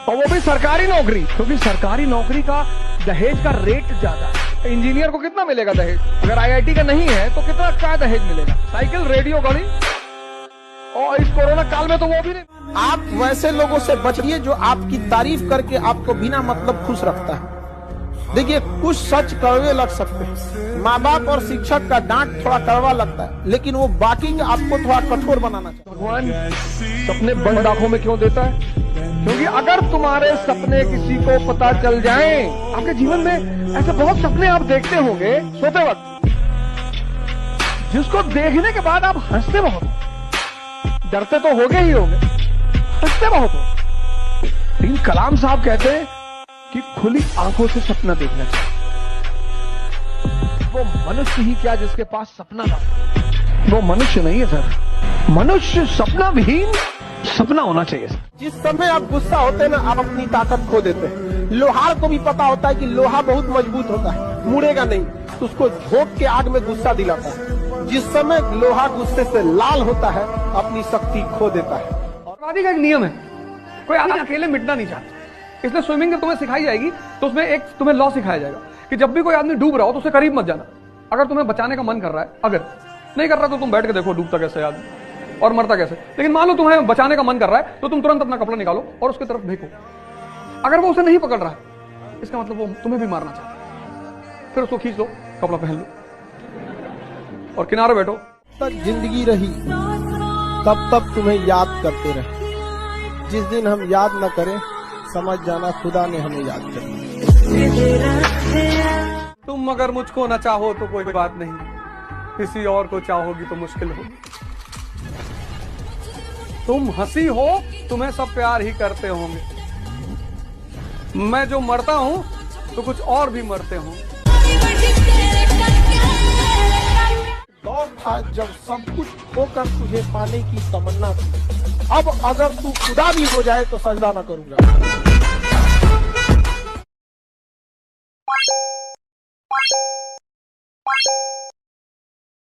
और वो भी सरकारी नौकरी, क्योंकि सरकारी नौकरी का दहेज का रेट ज्यादा है। इंजीनियर को कितना मिलेगा दहेज? अगर आईआईटी का नहीं है तो कितना क्या दहेज मिलेगा? साइकिल, रेडियो, घड़ी, और इस कोरोना काल में तो वो भी नहीं। आप वैसे लोगों से बचिए जो आपकी तारीफ करके आपको बिना मतलब खुश रखता है। देखिए, कुछ सच कड़वे लग सकते हैं, माँ बाप और शिक्षक का डांट थोड़ा कड़वा लगता है, लेकिन वो बाकी के आपको थोड़ा कठोर बनाना चाहिए। भगवान सपने बंद आंखों में क्यों देता है? क्योंकि अगर तुम्हारे सपने किसी को पता चल जाएं, आपके जीवन में ऐसे बहुत सपने आप देखते होंगे सोते वक्त, जिसको देखने के बाद आप हंसते बहुत हो, डरते तो होगे ही होगे, हंसते बहुत हो। लेकिन कलाम साहब कहते हैं कि खुली आंखों से सपना देखना चाहिए। वो मनुष्य ही क्या जिसके पास सपना था, वो मनुष्य नहीं है सर। मनुष्य सपना विहीन सपना होना चाहिए सर। जिस समय आप गुस्सा होते हैं ना, आप अपनी ताकत खो देते हैं। लोहार को भी पता होता है कि लोहा बहुत मजबूत होता है, मुड़ेगा नहीं, तो उसको झोंक के आग में गुस्सा दिलाता है। जिस समय लोहा गुस्से से लाल होता है, अपनी शक्ति खो देता है। आबादी का एक नियम है, कोई आदमी अकेले मिटना नहीं चाहता, इसलिए स्विमिंग जब तुम्हें सिखाई जाएगी तो उसमें एक तुम्हें लॉ सिखाया जाएगा कि जब भी कोई आदमी डूब रहा हो तो उससे करीब मत जाना। अगर तुम्हें बचाने का मन कर रहा है, अगर नहीं कर रहा तो तुम बैठ के देखो डूबता कैसे आदमी और मरता कैसे। लेकिन मान लो तुम्हें बचाने का मन कर रहा है तो तुम तुरंत अपना कपड़ा निकालो और उसकी तरफ फेंको। अगर वो उसे नहीं पकड़ रहा है, इसका मतलब वो तुम्हें भी मारना चाहता है। फिर उसको खींच लो, कपड़ा पहन लो और किनारे बैठो। तक जिंदगी रही तब तक तुम्हें याद करते रहे। जिस दिन हम याद न करें, समझ जाना खुदा ने हमें याद कर दिया। तुम अगर मुझको न चाहो तो कोई बात नहीं, किसी और को चाहोगी तो मुश्किल होगी। तुम हंसी हो, तुम्हें सब प्यार ही करते होंगे। मैं जो मरता हूं तो कुछ और भी मरते हों। दौर था जब सब कुछ होकर तुझे पाने की तमन्ना थी। अब अगर तू खुदा भी हो जाए तो सजदा न करूंगा।